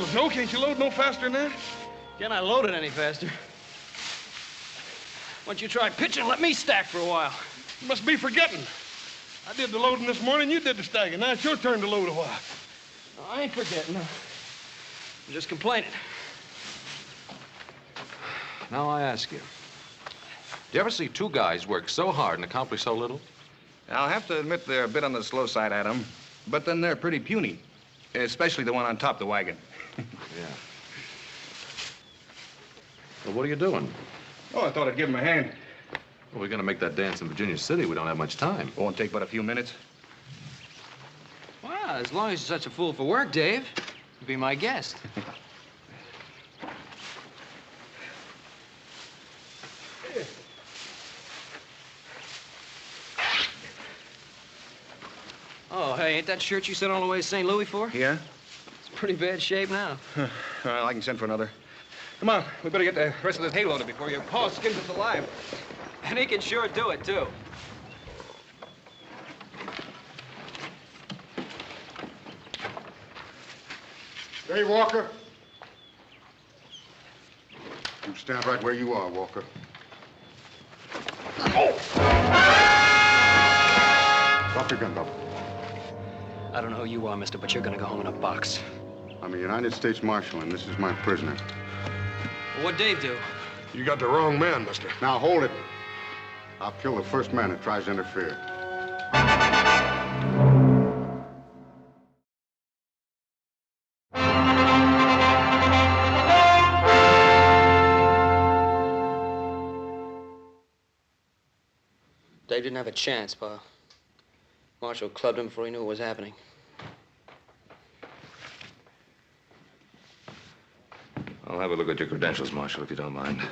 little. No, can't you load no faster than that? Can I load it any faster? Why don't you try pitching? Let me stack for a while. You must be forgetting. I did the loading this morning, you did the stacking. Now it's your turn to load a while. No, I ain't forgetting. I'm just complaining. Now I ask you, do you ever see two guys work so hard and accomplish so little? I'll have to admit they're a bit on the slow side, Adam. But then they're pretty puny, especially the one on top of the wagon. Yeah. Well, what are you doing? Oh, I thought I'd give him a hand. Well, we're going to make that dance in Virginia City. We don't have much time. Won't take but a few minutes. Well, as long as you're such a fool for work, Dave, be my guest. Oh, hey, ain't that shirt you sent all the way to St. Louis for? Yeah? It's pretty bad shape now. Well, I can send for another. Come on, we better get the rest of this hay loaded before your paw skins us alive. And he can sure do it, too. Hey, Walker. You stand right where you are, Walker. Oh! Drop your gun, Bob. I don't know who you are, mister, but you're gonna go home in a box. I'm a United States Marshal, and this is my prisoner. Well, what'd Dave do? You got the wrong man, mister. Now, hold it. I'll kill the first man that tries to interfere. Dave didn't have a chance, Pa. Marshal clubbed him before he knew what was happening. I'll have a look at your credentials, Marshal, if you don't mind.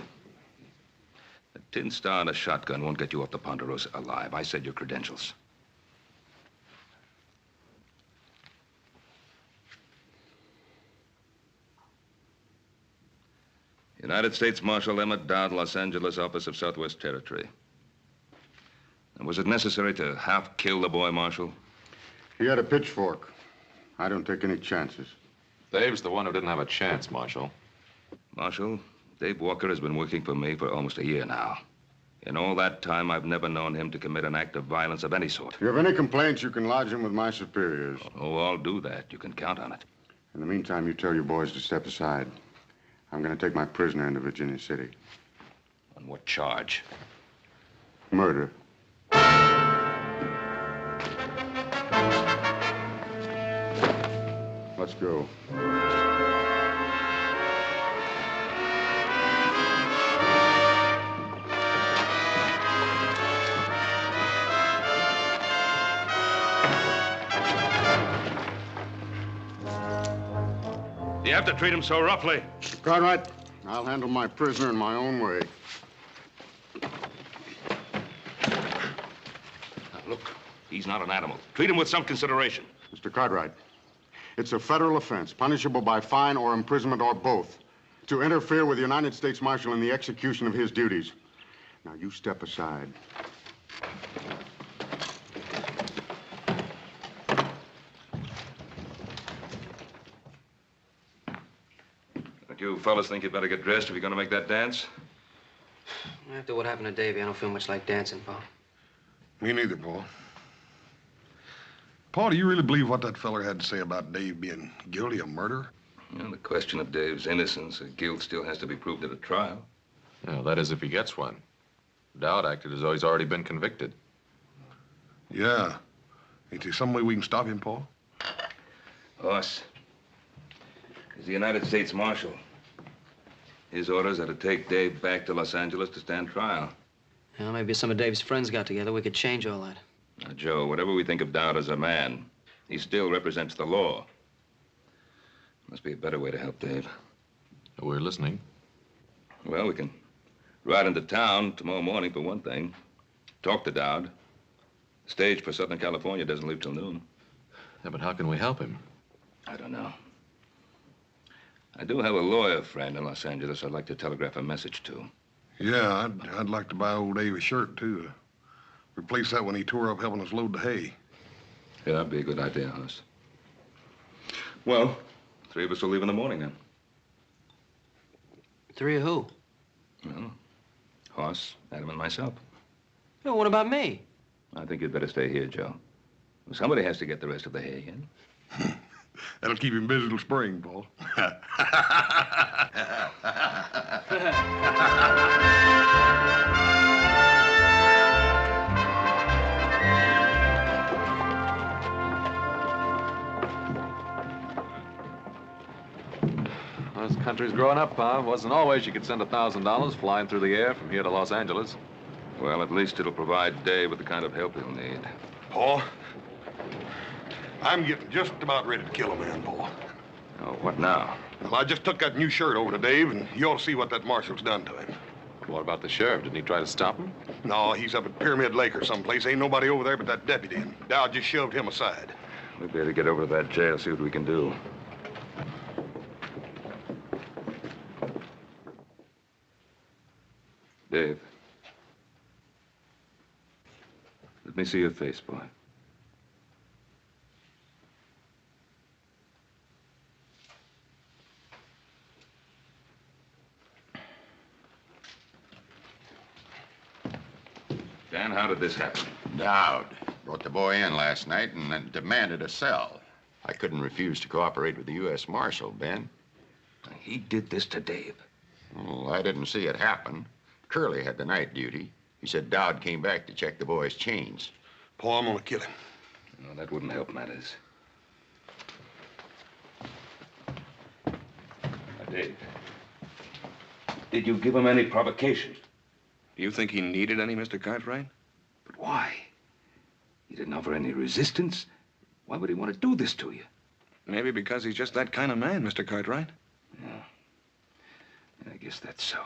A tin star and a shotgun won't get you off the Ponderosa alive. I said your credentials. United States Marshal Emmett Dowd, Los Angeles, Office of Southwest Territory. And was it necessary to half kill the boy, Marshal? He had a pitchfork. I don't take any chances. Dave's the one who didn't have a chance, Marshal. Marshal, Dave Walker has been working for me for almost a year now. In all that time, I've never known him to commit an act of violence of any sort. If you have any complaints, you can lodge them with my superiors. Oh, I'll do that. You can count on it. In the meantime, you tell your boys to step aside. I'm going to take my prisoner into Virginia City. On what charge? Murder. Let's go. You have to treat him so roughly. Cartwright, I'll handle my prisoner in my own way. Now, look, he's not an animal. Treat him with some consideration. Mr. Cartwright, it's a federal offense, punishable by fine or imprisonment or both, to interfere with the United States Marshal in the execution of his duties. Now, you step aside. Don't you fellas think you'd better get dressed if you're going to make that dance? After what happened to Davey, I don't feel much like dancing, Pa. Me neither, Paul. Paul, do you really believe what that feller had to say about Dave being guilty of murder? Well, the question of Dave's innocence or guilt still has to be proved at a trial. Yeah, that is if he gets one. Dowd acted as though he's already been convicted. Yeah. Ain't there some way we can stop him, Paul? Us. He's the United States Marshal. His orders are to take Dave back to Los Angeles to stand trial. Well, maybe some of Dave's friends got together. We could change all that. Now, Joe, whatever we think of Dowd as a man, he still represents the law. Must be a better way to help Dave. We're listening. Well, we can ride into town tomorrow morning, for one thing. Talk to Dowd. The stage for Southern California doesn't leave till noon. Yeah, but how can we help him? I don't know. I do have a lawyer friend in Los Angeles I'd like to telegraph a message to. Yeah, I'd like to buy old Dave a shirt, too. Replace that when he tore up helping us load the hay. Yeah, that'd be a good idea, Hoss. Well, 3 of us will leave in the morning, then. 3 of who? Well, Hoss, Adam, and myself. No, what about me? I think you'd better stay here, Joe. Somebody has to get the rest of the hay in. That'll keep him busy till spring, Paul. This country's growing up, Pa. Wasn't always you could send $1,000 flying through the air from here to Los Angeles. Well, at least it'll provide Dave with the kind of help he'll need. Paul, I'm getting just about ready to kill a man, Paul. Oh, what now? Well, I just took that new shirt over to Dave, and you ought to see what that marshal's done to him. What about the sheriff? Didn't he try to stop him? No, he's up at Pyramid Lake or someplace. Ain't nobody over there but that deputy, and Dowd just shoved him aside. We better get over to that jail, see what we can do. Dave. Let me see your face, boy. Dan, how did this happen? Dowd brought the boy in last night and then demanded a cell. I couldn't refuse to cooperate with the U.S. Marshal, Ben. He did this to Dave. Well, I didn't see it happen. Curly had the night duty. He said Dowd came back to check the boy's chains. Paul, I'm gonna kill him. No, that wouldn't help matters. Now, Dave, did you give him any provocation? Do you think he needed any, Mr. Cartwright? But why? He didn't offer any resistance. Why would he want to do this to you? Maybe because he's just that kind of man, Mr. Cartwright. Yeah, I guess that's so.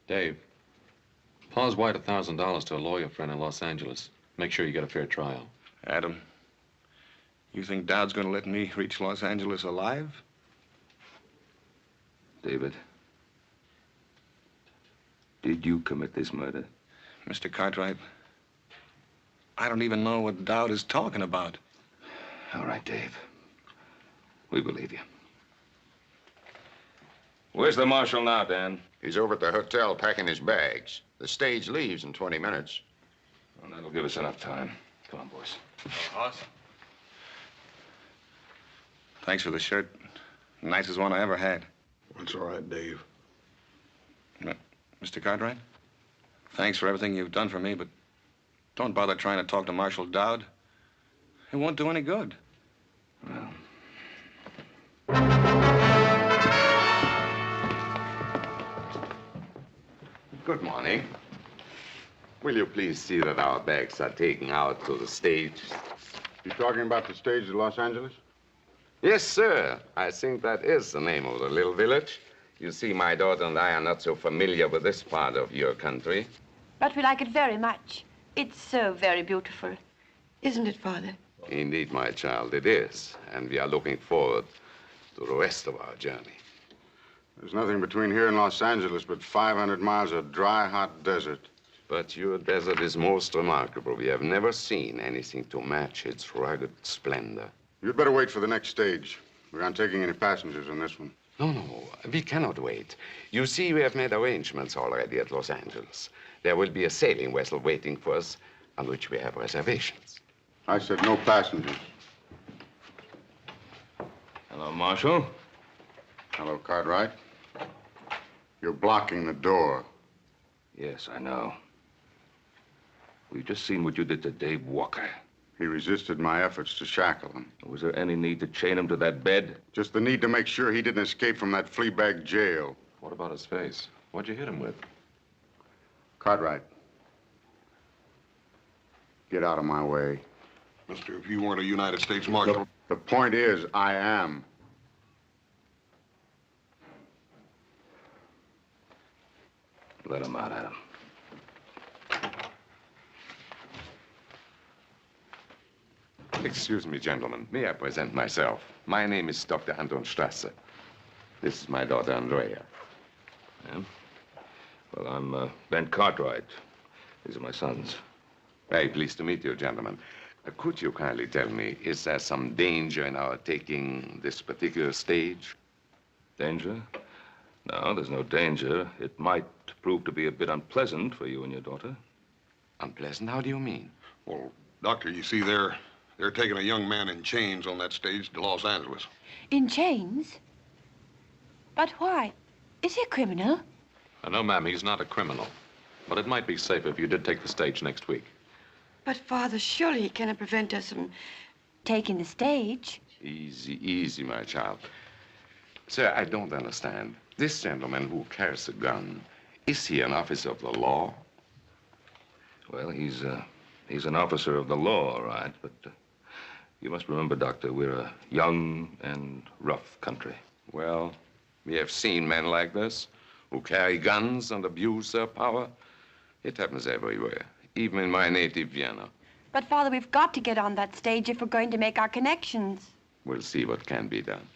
Dave, Pa's wired $1,000 to a lawyer friend in Los Angeles. Make sure you get a fair trial. Adam, you think Dowd's gonna let me reach Los Angeles alive? David, did you commit this murder? Mr. Cartwright, I don't even know what Dowd is talking about. All right, Dave. We believe you. Where's the marshal now, Dan? He's over at the hotel packing his bags. The stage leaves in 20 minutes. Well, that'll give us enough time. Come on, boys. Hoss? Thanks for the shirt. Nicest one I ever had. That's all right, Dave. Mr. Cartwright, thanks for everything you've done for me, but don't bother trying to talk to Marshal Dowd. It won't do any good. Well. Good morning. Will you please see that our bags are taken out to the stage? You talking about the stage at Los Angeles? Yes, sir. I think that is the name of the little village. You see, my daughter and I are not so familiar with this part of your country. But we like it very much. It's so very beautiful. Isn't it, Father? Indeed, my child, it is. And we are looking forward to the rest of our journey. There's nothing between here and Los Angeles but 500 miles of dry, hot desert. But your desert is most remarkable. We have never seen anything to match its rugged splendor. You'd better wait for the next stage. We aren't taking any passengers on this one. No, we cannot wait. You see, we have made arrangements already at Los Angeles. There will be a sailing vessel waiting for us on which we have reservations. I said no passengers. Hello, Marshal. Hello, Cartwright. You're blocking the door. Yes, I know. We've just seen what you did to Dave Walker. He resisted my efforts to shackle him. Was there any need to chain him to that bed? Just the need to make sure he didn't escape from that fleabag jail. What about his face? What'd you hit him with? Cartwright. Get out of my way. Mister, if you weren't a United States Marshal... The point is, I am. Let him out, Adam. Excuse me, gentlemen. May I present myself? My name is Dr. Anton Strasser. This is my daughter, Andrea. Yeah? Well, I'm Ben Cartwright. These are my sons. Very pleased to meet you, gentlemen. Could you kindly tell me, is there some danger in our taking this particular stage? Danger? No, there's no danger. It might prove to be a bit unpleasant for you and your daughter. Unpleasant? How do you mean? Well, Doctor, you see, they're taking a young man in chains on that stage to Los Angeles. In chains? But why? Is he a criminal? No, ma'am, he's not a criminal. But it might be safer if you did take the stage next week. But, Father, surely he cannot prevent us from... Taking the stage? Easy, easy, my child. Sir, I don't understand. This gentleman who carries a gun, is he an officer of the law? Well, he's an officer of the law, all right, but you must remember, Doctor, we're a young and rough country. Well, we have seen men like this who carry guns and abuse their power. It happens everywhere, even in my native Vienna. But, Father, we've got to get on that stage if we're going to make our connections. We'll see what can be done.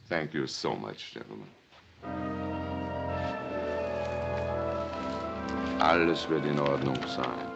Thank you so much, gentlemen. Alles wird in Ordnung sein.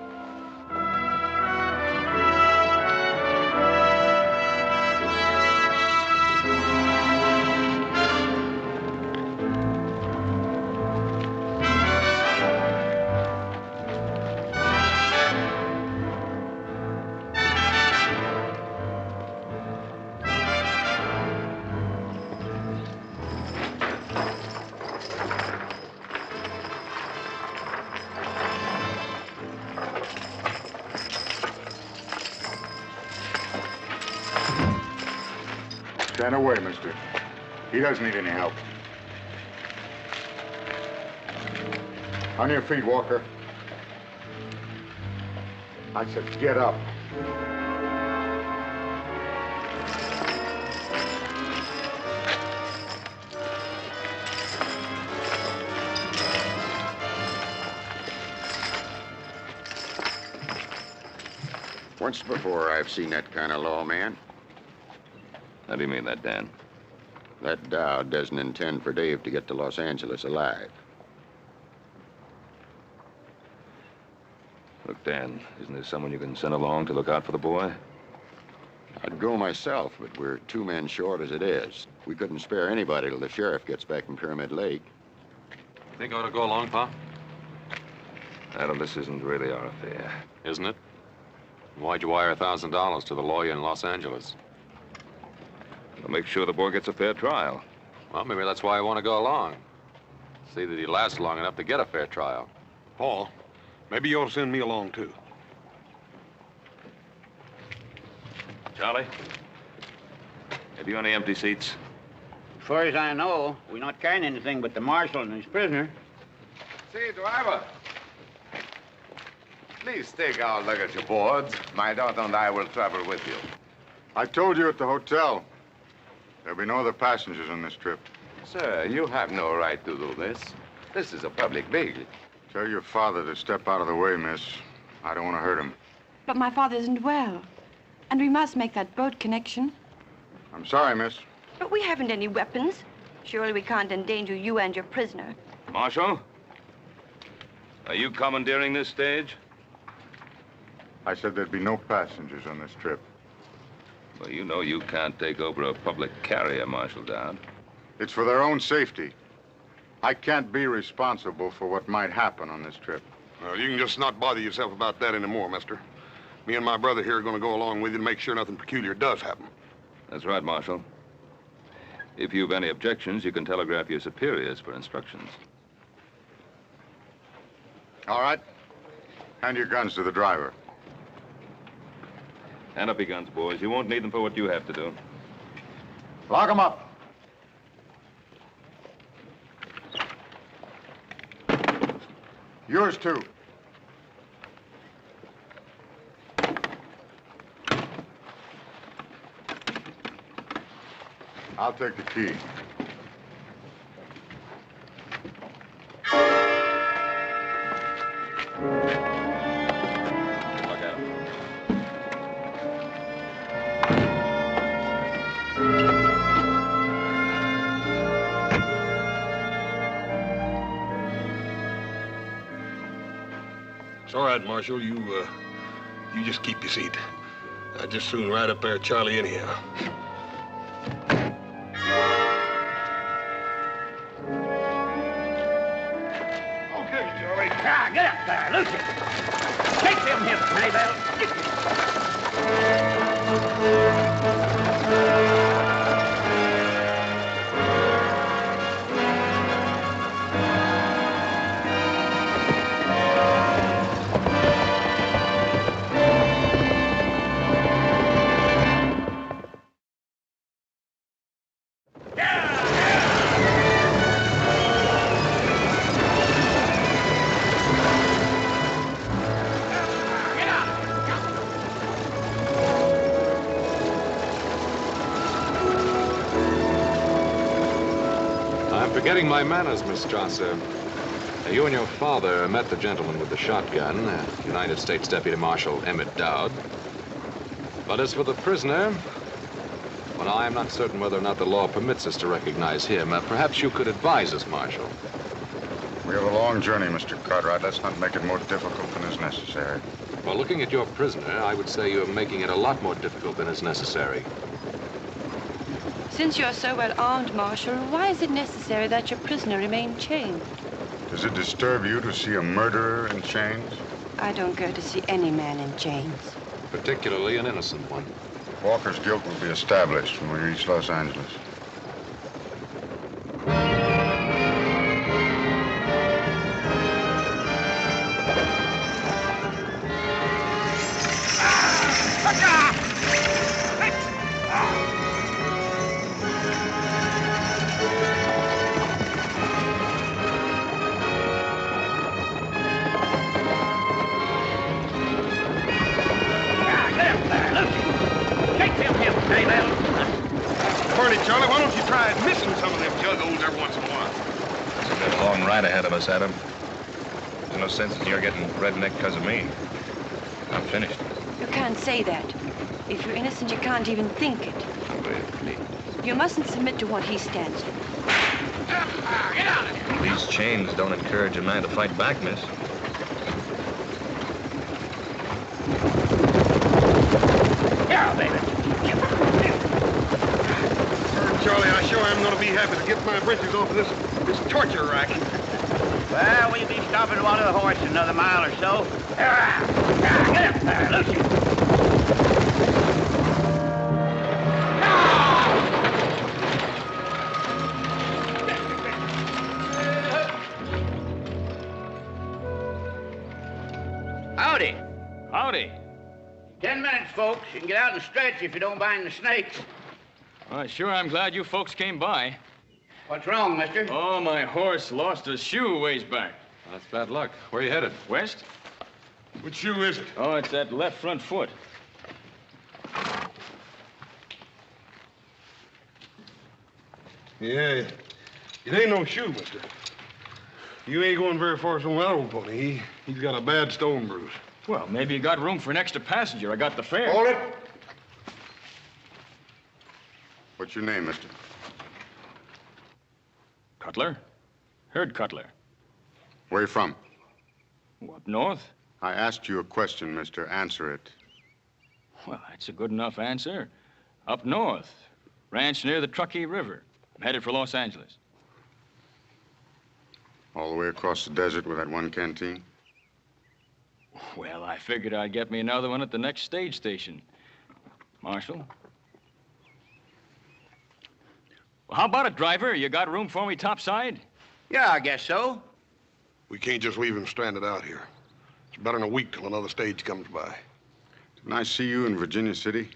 Stand away, mister. He doesn't need any help. On your feet, Walker. I said get up. Once before, I've seen that kind of law, man. How do you mean that, Dan? That Dowd doesn't intend for Dave to get to Los Angeles alive. Look, Dan, isn't there someone you can send along to look out for the boy? I'd go myself, but we're 2 men short as it is. We couldn't spare anybody till the sheriff gets back from Pyramid Lake. Think I ought to go along, Pa? Adam, this isn't really our affair. Isn't it? Why'd you wire $1,000 to the lawyer in Los Angeles? We'll make sure the boy gets a fair trial. Well, maybe that's why I want to go along. See that he lasts long enough to get a fair trial. Paul, maybe you ought to send me along, too. Charlie, have you any empty seats? As far as I know, we're not carrying anything but the marshal and his prisoner. Say, driver. Please take our luggage aboard. My daughter and I will travel with you. I told you at the hotel. There'll be no other passengers on this trip. Sir, you have no right to do this. This is a public vehicle. Tell your father to step out of the way, miss. I don't want to hurt him. But my father isn't well. And we must make that boat connection. I'm sorry, miss. But we haven't any weapons. Surely we can't endanger you and your prisoner. Marshal? Are you commandeering this stage? I said there'd be no passengers on this trip. Well, you know you can't take over a public carrier, Marshal Dowd. It's for their own safety. I can't be responsible for what might happen on this trip. Well, you can just not bother yourself about that anymore, mister. Me and my brother here are going to go along with you to make sure nothing peculiar does happen. That's right, Marshal. If you've any objections, you can telegraph your superiors for instructions. All right. Hand your guns to the driver. Hand up your guns, boys. You won't need them for what you have to do. Lock them up. Yours, too. I'll take the key. Look out. It's all right, Marshal. You just keep your seat. I'd just soon ride up there, Charlie, anyhow. Okay, Charlie. Ah, get up there, Lucy. Shake them hips, Maybell. Forgetting my manners, Miss Strasser. You and your father met the gentleman with the shotgun, United States Deputy Marshal Emmett Dowd. But as for the prisoner, well, I am not certain whether or not the law permits us to recognize him. Perhaps you could advise us, Marshal. We have a long journey, Mr. Cartwright. Let's not make it more difficult than is necessary. Well, looking at your prisoner, I would say you're making it a lot more difficult than is necessary. Since you're so well armed, Marshal, why is it necessary that your prisoner remain chained? Does it disturb you to see a murderer in chains? I don't go to see any man in chains. Particularly an innocent one. Walker's guilt will be established when we reach Los Angeles. Charlie, why don't you try missing some of them juggos every once in a while? We've got a long ride ahead of us, Adam. There's no sense in your getting redneck because of me. I'm finished. You can't say that. If you're innocent, you can't even think it. Please. You mustn't submit to what he stands for. Get out of here. These chains don't encourage a man to fight back, miss. Here, baby. Charlie, I sure am going to be happy to get my britches off of this torture rack. Well, we'll be stopping to water the horse in another mile or so. Get up there, Lucy. Howdy. Howdy. 10 minutes, folks. You can get out and stretch if you don't mind the snakes. Well, sure, I'm glad you folks came by. What's wrong, mister? Oh, my horse lost a shoe ways back. That's bad luck. Where are you headed? West? Which shoe is it? Oh, it's that left front foot. Yeah, it ain't no shoe, mister. You ain't going very far from that old pony. He's got a bad stone bruise. Well, maybe you got room for an extra passenger. I got the fare. Hold it. What's your name, mister? Cutler? Herd Cutler. Where you from? Up north? I asked you a question, mister. Answer it. Well, that's a good enough answer. Up north. Ranch near the Truckee River. I'm headed for Los Angeles. All the way across the desert with that one canteen? Well, I figured I'd get me another one at the next stage station. Marshal? Well, how about it, driver? You got room for me topside? Yeah, I guess so. We can't just leave him stranded out here. It's better than a week till another stage comes by. Didn't I see you in Virginia City?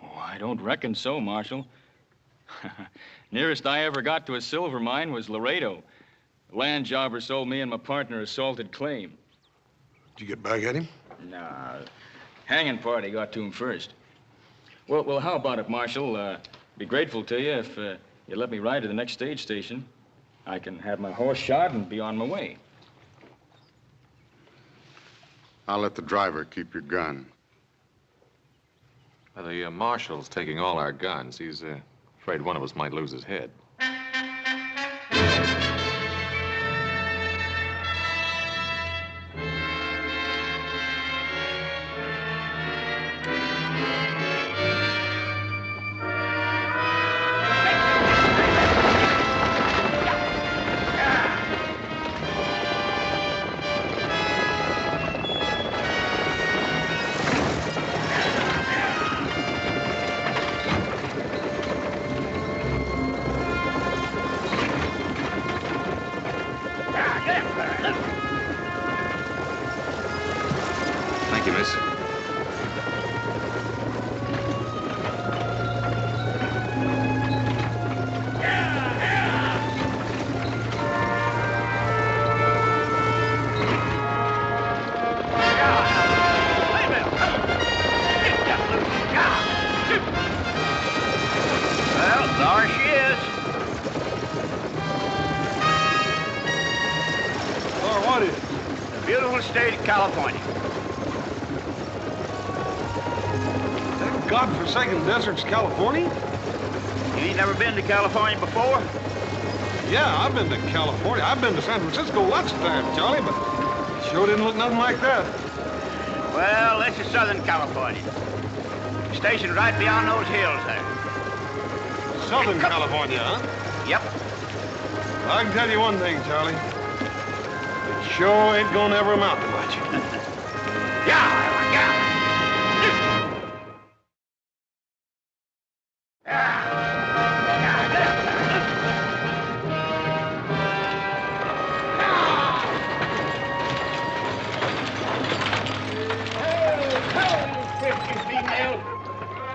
Oh, I don't reckon so, Marshal. Nearest I ever got to a silver mine was Laredo. The land jobber sold me and my partner a salted claim. Did you get back at him? Nah, hanging party got to him first. Well, how about it, Marshal? Be grateful to you if you let me ride to the next stage station. I can have my horse shod and be on my way. I'll let the driver keep your gun. Well, the marshal's taking all our guns. He's afraid one of us might lose his head. California. That godforsaken desert's California? You ain't never been to California before? Yeah, I've been to California. I've been to San Francisco lots of times, Charlie, but it sure didn't look nothing like that. Well, this is Southern California. Stationed right beyond those hills there. Southern California, huh? Yep. I can tell you one thing, Charlie. It sure ain't gonna ever amount to much. Yeah.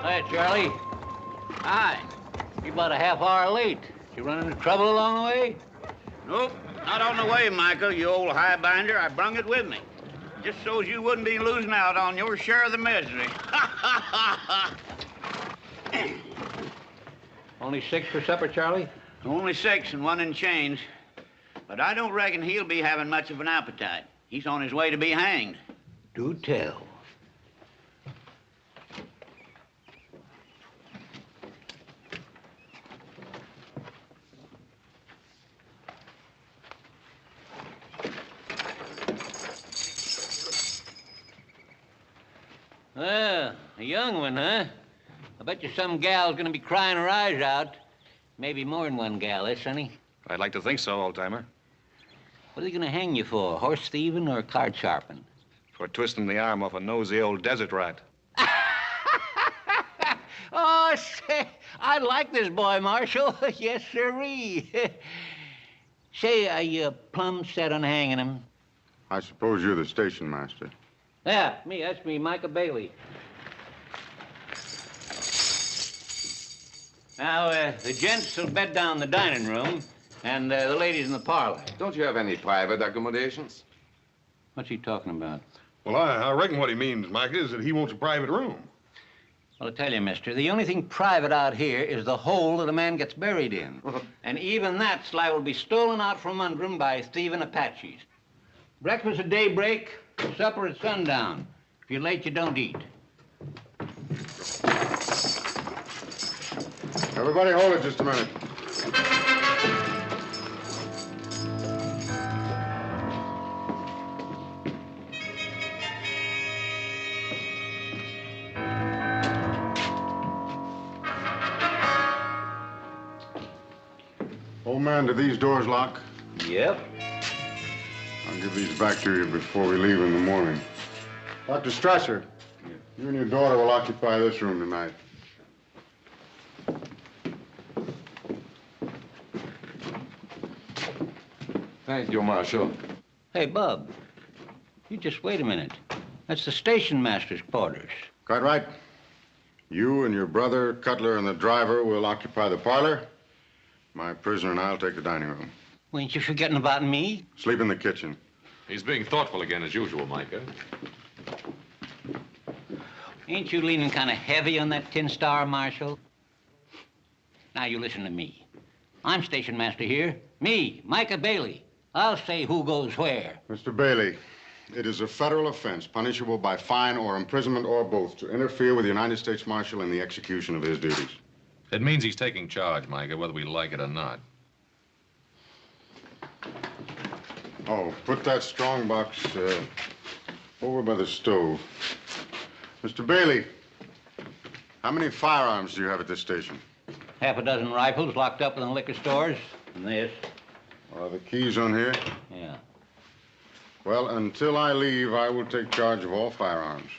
Hi, Charlie. Hi. You're about a half hour late. You run into trouble along the way? Nope, not on the way, Michael, you old highbinder. I brung it with me. Just so's you wouldn't be losing out on your share of the misery. Only 6 for supper, Charlie? Only 6 and 1 in change. But I don't reckon he'll be having much of an appetite. He's on his way to be hanged. Do tell. Well, a young one, huh? I bet you some gal's gonna be crying her eyes out. Maybe more than one gal, eh, Sonny? I'd like to think so, old-timer. What are they gonna hang you for, horse thieving or card sharping? For twisting the arm off a nosy old desert rat. Oh, say, I like this boy, Marshal. Yes, sirree. Say, are you plumb set on hanging him? I suppose you're the station master. Yeah, me. That's me, Micah Bailey. Now, the gents will bed down in the dining room, and the ladies in the parlor. Don't you have any private accommodations? What's he talking about? Well, I reckon what he means, Mike, is that he wants a private room. Well, I tell you, mister, the only thing private out here is the hole that a man gets buried in. And even that's liable to be stolen out from under him by thieving Apaches. Breakfast at daybreak, supper at sundown. If you're late, you don't eat. Everybody hold it just a minute. Old man, do these doors lock? Yep. I'll give these back to you before we leave in the morning. Dr. Strasser, you and your daughter will occupy this room tonight. Thank you, Marshal. Hey, Bub, you just wait a minute. That's the station master's quarters. Quite right. You and your brother, Cutler, and the driver will occupy the parlor. My prisoner and I'll take the dining room. Well, ain't you forgetting about me? Sleep in the kitchen. He's being thoughtful again, as usual, Micah. Ain't you leaning kind of heavy on that tin star, Marshal? Now, you listen to me. I'm station master here. Me, Micah Bailey. I'll say who goes where. Mr. Bailey, it is a federal offense punishable by fine or imprisonment or both to interfere with the United States Marshal in the execution of his duties. It means he's taking charge, Micah, whether we like it or not. Oh, put that strong box over by the stove. Mr. Bailey, how many firearms do you have at this station? Half a dozen rifles locked up in the liquor stores. And this. Are the keys on here? Yeah. Well, until I leave, I will take charge of all firearms.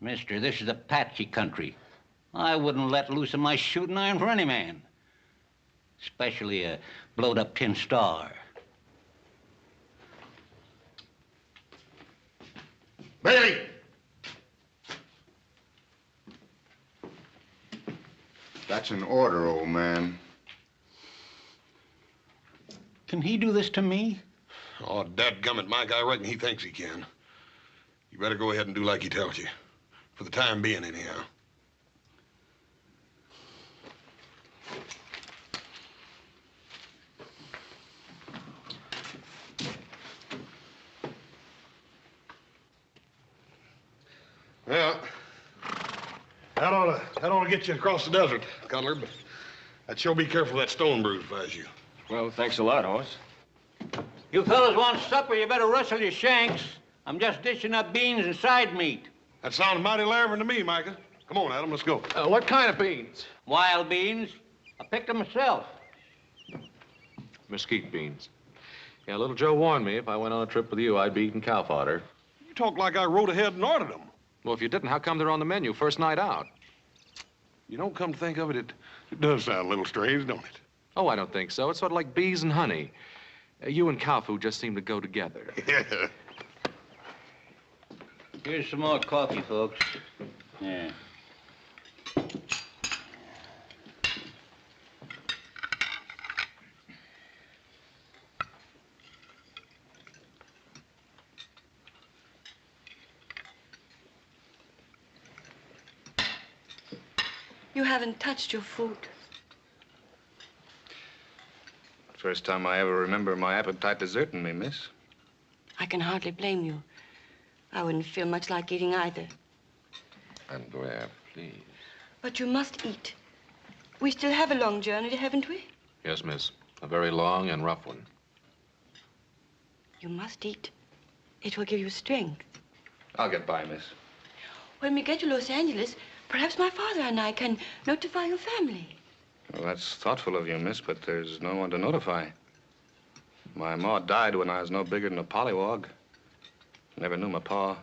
Mister, this is Apache country. I wouldn't let loose of my shooting iron for any man. Especially a blowed-up tin star. Bailey! That's an order, old man. Can he do this to me? Oh, dadgummit, Mike, I reckon he thinks he can. You better go ahead and do like he tells you. For the time being, anyhow. That ought to get you across the desert, Cutler, but I'd sure be careful of that stone bruise if I was you. Well, thanks a lot, Hoss. You fellas want supper, you better rustle your shanks. I'm just dishing up beans and side meat. That sounds mighty lavering to me, Micah. Come on, Adam, let's go. What kind of beans? Wild beans. I picked them myself. Mesquite beans. Yeah, little Joe warned me if I went on a trip with you, I'd be eating cow fodder. You talk like I rode ahead and ordered them. Well, if you didn't, how come they're on the menu first night out? You don't come to think of it, it does sound a little strange, don't it? Oh, I don't think so. It's sort of like bees and honey. You and cow food just seem to go together. Yeah. Here's some more coffee, folks. Yeah. You haven't touched your food. First time I ever remember my appetite deserting me, miss. I can hardly blame you. I wouldn't feel much like eating either. Andrea, please. But you must eat. We still have a long journey, haven't we? Yes, miss. A very long and rough one. You must eat. It will give you strength. I'll get by, miss. When we get to Los Angeles, perhaps my father and I can notify your family. Well, that's thoughtful of you, miss, but there's no one to notify. My ma died when I was no bigger than a pollywog. Never knew my pa.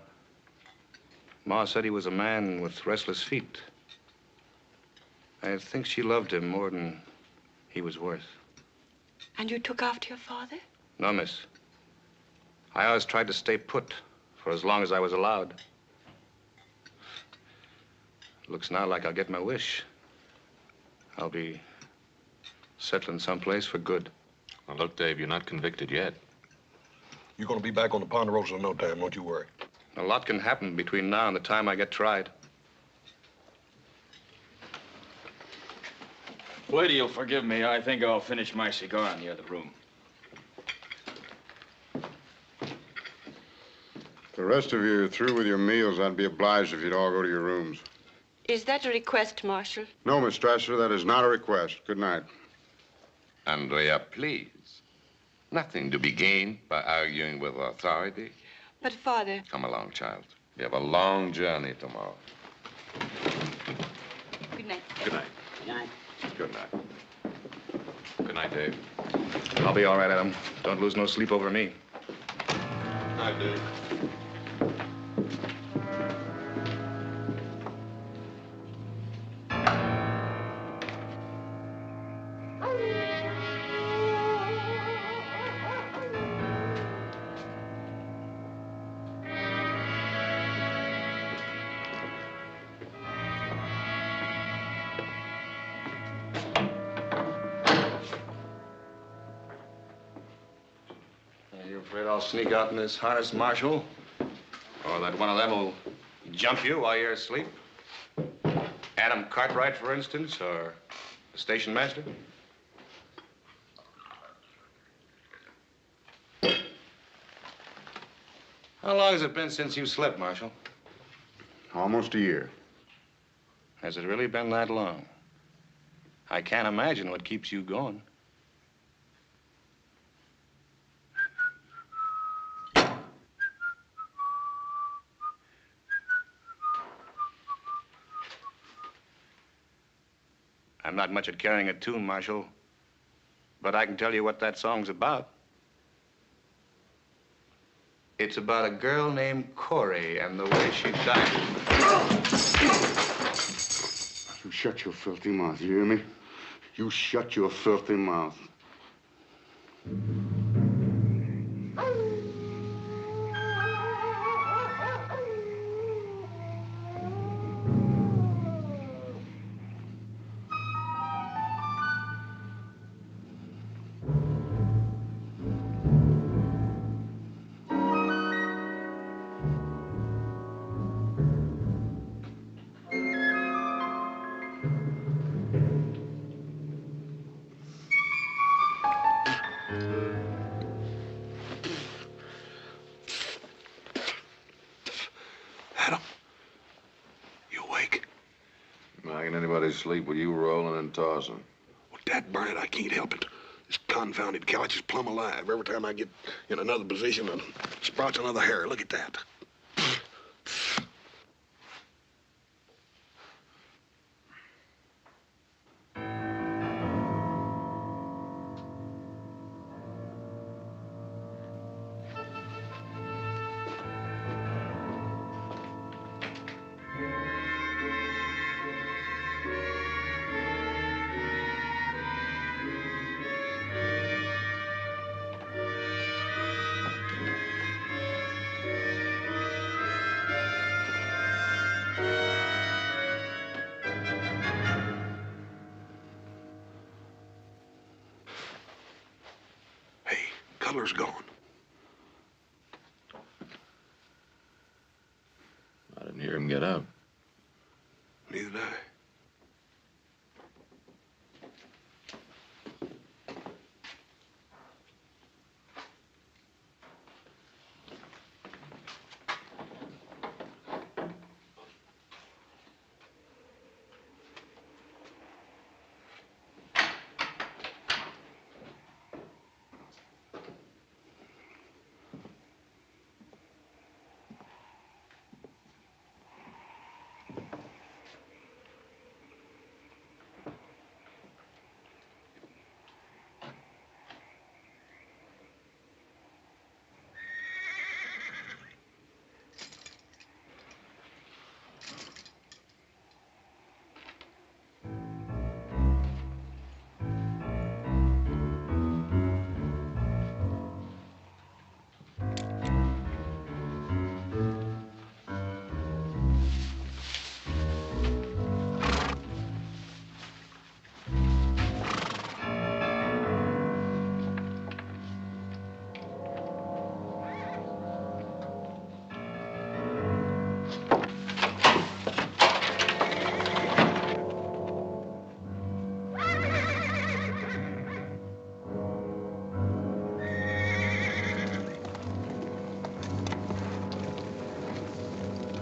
Ma said he was a man with restless feet. I think she loved him more than he was worth. And you took after your father? No, miss. I always tried to stay put for as long as I was allowed. Looks now like I'll get my wish. I'll be settling someplace for good. Well, look, Dave, you're not convicted yet. You're going to be back on the Ponderosa in no time, don't you worry. A lot can happen between now and the time I get tried. Lady, you'll forgive me. I think I'll finish my cigar in the other room. If the rest of you are through with your meals, I'd be obliged if you'd all go to your rooms. Is that a request, Marshal? No, Miss Strasser, that is not a request. Good night. Andrea, please. Nothing to be gained by arguing with authority. But, Father... Come along, child. We have a long journey tomorrow. Good night. Good night. Good night. Good night. Good night, Dave. I'll be all right, Adam. Don't lose no sleep over me. Night, Dave. Are you afraid I'll sneak out in this harness, Marshal? Or that one of them will jump you while you're asleep? Adam Cartwright, for instance, or the station master? How long has it been since you slept, Marshal? Almost a year. Has it really been that long? I can't imagine what keeps you going. I'm not much at carrying a tune, Marshal, but I can tell you what that song's about. It's about a girl named Corey and the way she died. You shut your filthy mouth, you hear me? You shut your filthy mouth. Making anybody sleep with you rolling and tossing. Well, dad burn it, I can't help it. This confounded couch is plumb alive. Every time I get in another position, it sprouts another hair. Look at that. Cutler's gone. I didn't hear him get up. Neither did I.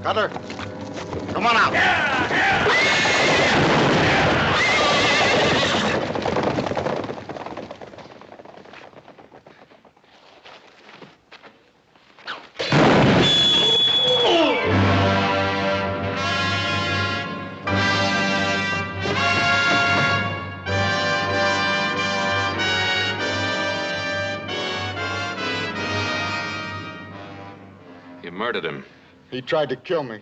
Cutler, come on out. You murdered him. He tried to kill me.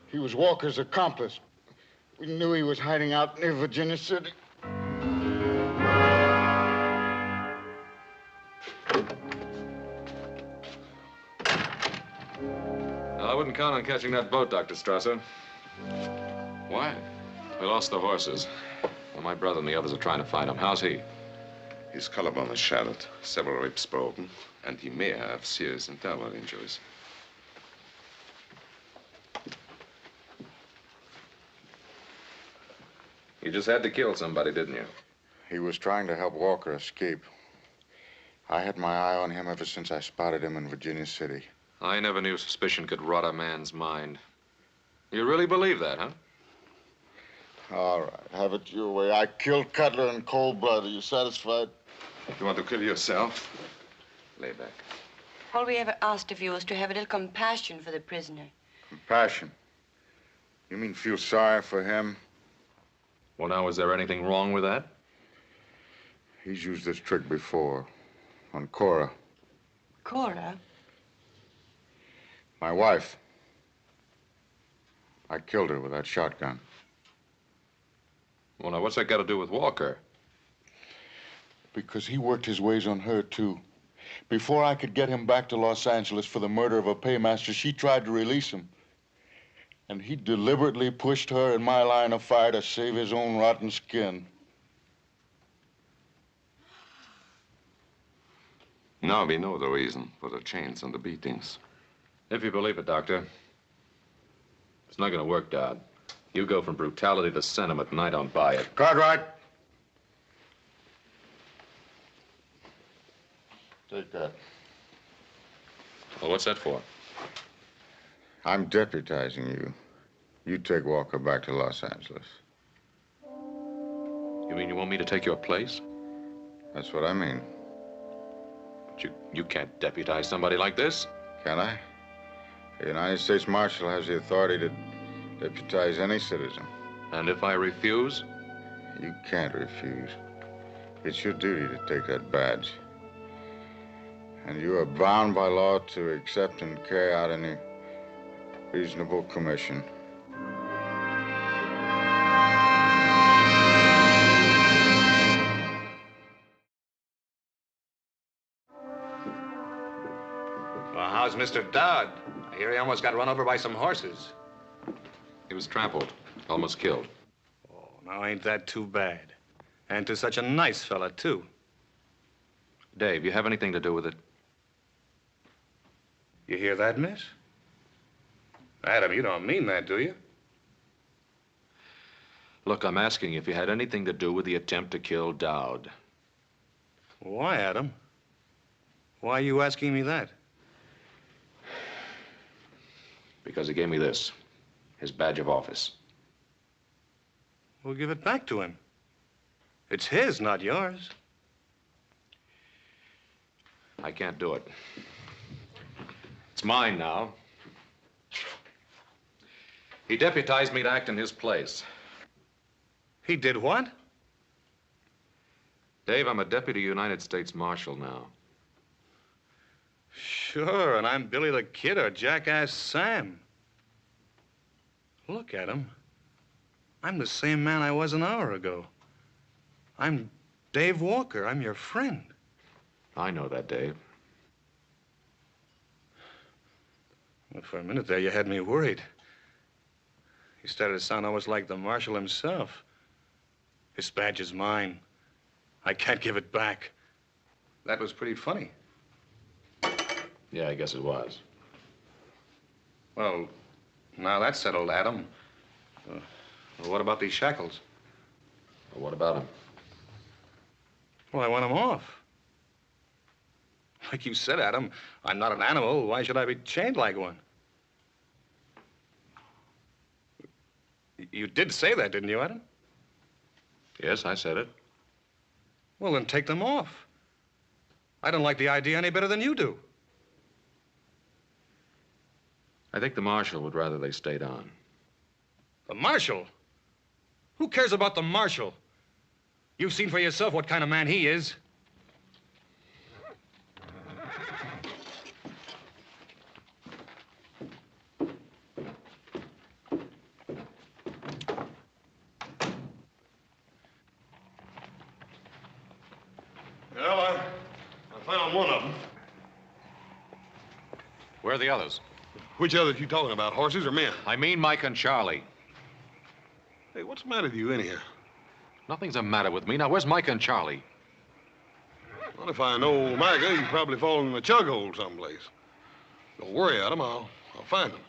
He was Walker's accomplice. We knew he was hiding out near Virginia City. I wouldn't count on catching that boat, Dr. Strasser. Why? We lost the horses. Well, my brother and the others are trying to find him. How's he? His collarbone is shattered, several ribs broken, and he may have serious internal injuries. You just had to kill somebody, didn't you? He was trying to help Walker escape. I had my eye on him ever since I spotted him in Virginia City. I never knew suspicion could rot a man's mind. You really believe that, huh? All right, have it your way. I killed Cutler in cold blood. Are you satisfied? You want to kill yourself? Lay back. All we ever asked of you was to have a little compassion for the prisoner. Compassion? You mean feel sorry for him? Well, now, is there anything wrong with that? He's used this trick before. On Cora. Cora? My wife. I killed her with that shotgun. Well, now, what's that got to do with Walker? Because he worked his ways on her, too. Before I could get him back to Los Angeles for the murder of a paymaster, she tried to release him. And he deliberately pushed her in my line of fire to save his own rotten skin. Now we know the reason for the chains and the beatings. If you believe it, Doctor. It's not going to work, Dowd. You go from brutality to sentiment, and I don't buy it. Cartwright. Take that. Well, what's that for? I'm deputizing you. You take Walker back to Los Angeles. You mean you want me to take your place? That's what I mean. But you can't deputize somebody like this. Can I? The United States Marshal has the authority to deputize any citizen. And if I refuse? You can't refuse. It's your duty to take that badge. And you are bound by law to accept and carry out any reasonable commission. Well, how's Mr. Dowd? I hear he almost got run over by some horses. He was trampled, almost killed. Oh, now ain't that too bad? And to such a nice fella, too. Dave, you have anything to do with it? You hear that, miss? Adam, you don't mean that, do you? Look, I'm asking if you had anything to do with the attempt to kill Dowd. Why, Adam? Why are you asking me that? Because he gave me this, his badge of office. We'll give it back to him. It's his, not yours. I can't do it. It's mine now. He deputized me to act in his place. He did what? Dave, I'm a deputy United States Marshal now. Sure, and I'm Billy the Kid or Jackass Sam. Look at him. I'm the same man I was an hour ago. I'm Dave Walker. I'm your friend. I know that, Dave. Well, for a minute there, you had me worried. You started to sound almost like the Marshal himself. This badge is mine. I can't give it back. That was pretty funny. Yeah, I guess it was. Well, now that's settled, Adam. Well, what about these shackles? Well, what about him? Well, I want them off. Like you said, Adam, I'm not an animal. Why should I be chained like one? You did say that, didn't you, Adam? Yes, I said it. Well, then take them off. I don't like the idea any better than you do. I think the Marshal would rather they stayed on. The Marshal? Who cares about the Marshal? You've seen for yourself what kind of man he is. Well, I found one of them. Where are the others? Which others you talking about, horses or men? I mean Mike and Charlie. Hey, what's the matter with you anyhow? Nothing's the matter with me. Now, where's Mike and Charlie? Well, if I know Micah, he's probably fallen in a chug hole someplace. Don't worry, Adam. I'll find him.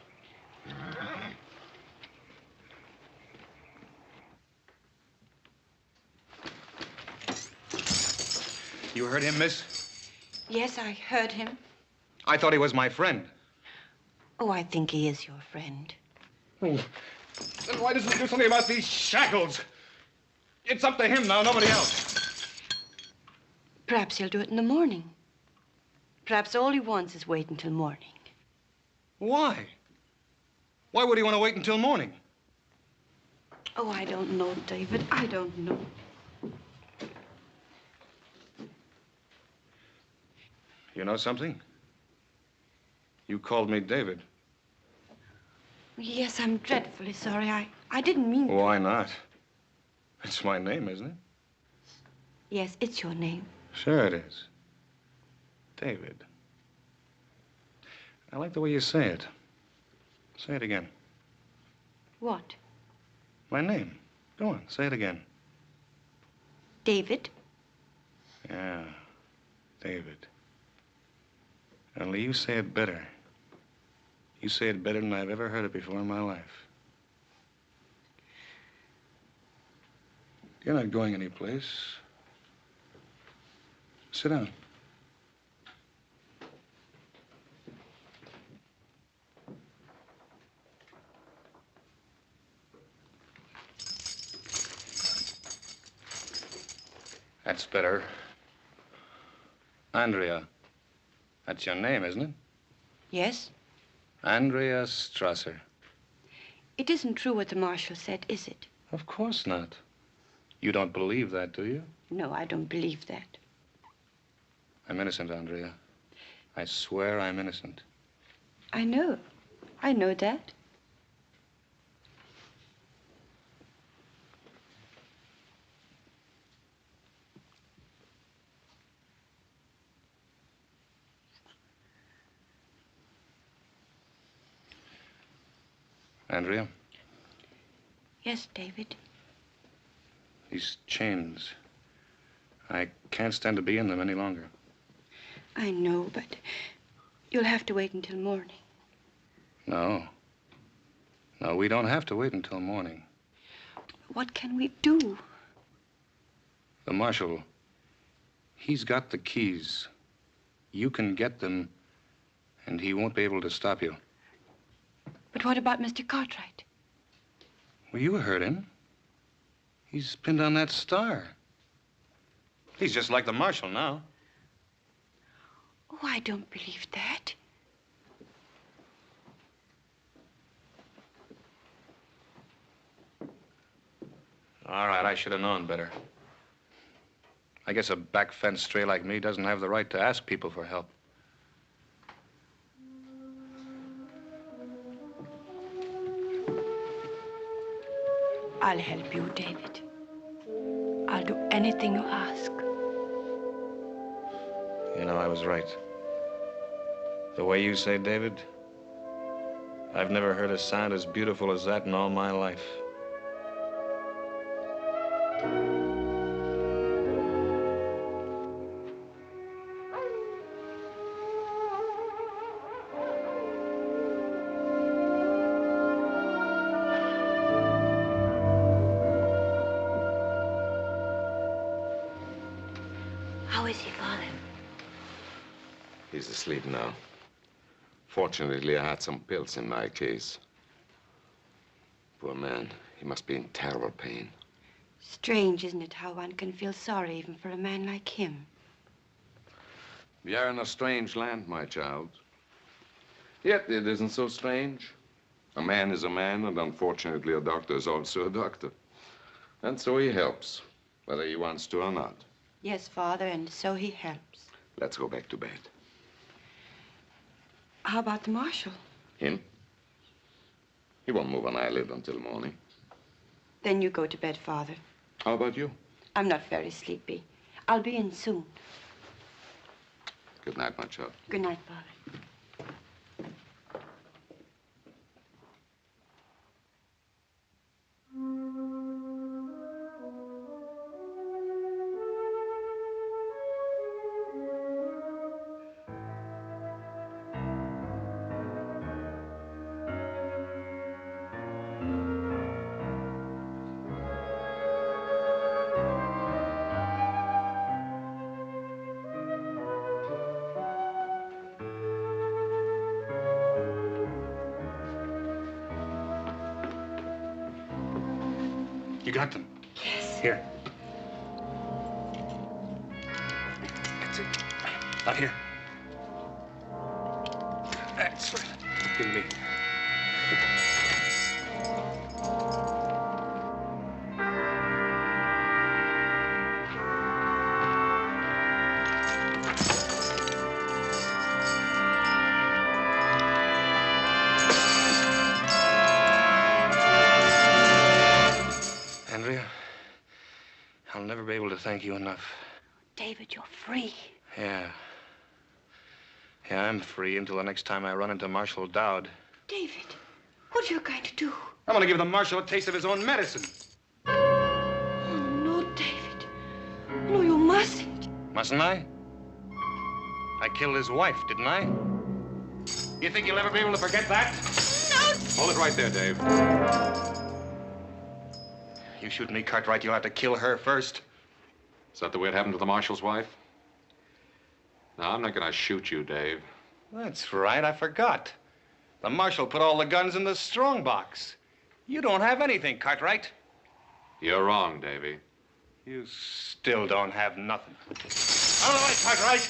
You heard him, miss? Yes, I heard him. I thought he was my friend. Oh, I think he is your friend. Then why doesn't he do something about these shackles? It's up to him now, nobody else. Perhaps he'll do it in the morning. Perhaps all he wants is wait until morning. Why? Why would he want to wait until morning? Oh, I don't know, David. I don't know. You know something? You called me David. Yes, I'm dreadfully sorry. I didn't mean to. Why not? It's my name, isn't it? Yes, it's your name. Sure it is. David. I like the way you say it. Say it again. What? My name. Go on, say it again. David? Yeah, David. Only you say it better. You say it better than I've ever heard it before in my life. You're not going anyplace. Sit down. That's better. Andrea. That's your name, isn't it? Yes? Andrea Strasser. It isn't true what the marshal said, is it? Of course not. You don't believe that, do you? No, I don't believe that. I'm innocent, Andrea. I swear I'm innocent. I know. I know that. Andrea? Yes, David. These chains. I can't stand to be in them any longer. I know, but you'll have to wait until morning. No. No, we don't have to wait until morning. What can we do? The marshal, he's got the keys. You can get them, and he won't be able to stop you. But what about Mr. Cartwright? Well, you heard him. He's pinned on that star. He's just like the marshal now. Oh, I don't believe that. All right, I should have known better. I guess a back fence stray like me doesn't have the right to ask people for help. I'll help you, David. I'll do anything you ask. You know, I was right. The way you say David, I've never heard a sound as beautiful as that in all my life. How is he, Father? He's asleep now. Fortunately, I had some pills in my case. Poor man. He must be in terrible pain. Strange, isn't it, how one can feel sorry even for a man like him? We are in a strange land, my child. Yet it isn't so strange. A man is a man, and unfortunately, a doctor is also a doctor. And so he helps, whether he wants to or not. Yes, Father, and so he helps. Let's go back to bed. How about the marshal? Him? He won't move an eyelid until morning. Then you go to bed, Father. How about you? I'm not very sleepy. I'll be in soon. Good night, my child. Good night, Father. You got them? Yes. Here. That's it. Out here. That's right. Give me. Andrea, I'll never be able to thank you enough. David, you're free. Yeah. Yeah, I'm free until the next time I run into Marshal Dowd. David, what are you going to do? I'm going to give the Marshal a taste of his own medicine. Oh, no, David. No, you mustn't. Mustn't I? I killed his wife, didn't I? You think you'll ever be able to forget that? Hold it right there, Dave. You shoot me, Cartwright, you'll have to kill her first. Is that the way it happened to the marshal's wife? No, I'm not gonna shoot you, Dave. That's right, I forgot. The Marshal put all the guns in the strong box. You don't have anything, Cartwright. You're wrong, Davy. You still don't have nothing. Out of the way, Cartwright!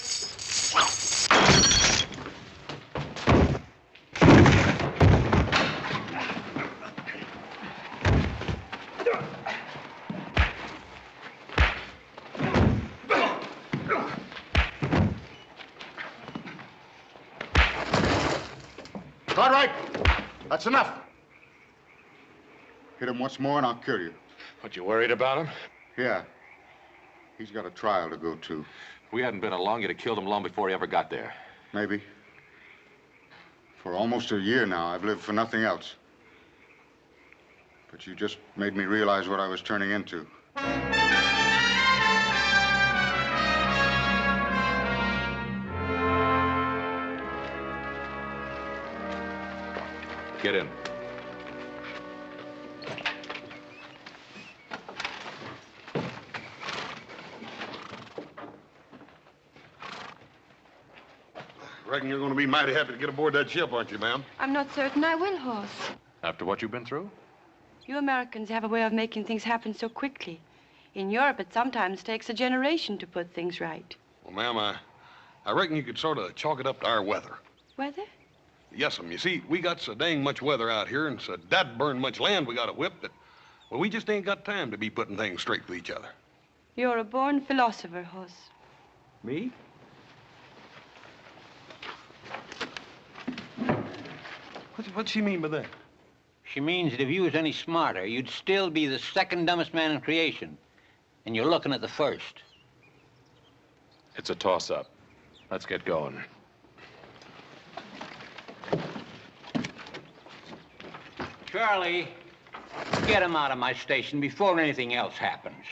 Cartwright, that's enough. Hit him once more and I'll kill you. What, you worried about him? Yeah. He's got a trial to go to. If we hadn't been along, you'd have killed him long before he ever got there. Maybe. For almost a year now, I've lived for nothing else. But you just made me realize what I was turning into. Get in. Reckon you're going to be mighty happy to get aboard that ship, aren't you, ma'am? I'm not certain I will, Hoss. After what you've been through? You Americans have a way of making things happen so quickly. In Europe, it sometimes takes a generation to put things right. Well, ma'am, I reckon you could sort of chalk it up to our weather. Weather? Yes'm. You see, we got so dang much weather out here and so that burn much land we got to whip that, well, we just ain't got time to be putting things straight with each other. You're a born philosopher, Hoss. Me? What's she mean by that? She means that if you was any smarter, you'd still be the second dumbest man in creation. And you're looking at the first. It's a toss-up. Let's get going. Charlie, get him out of my station before anything else happens.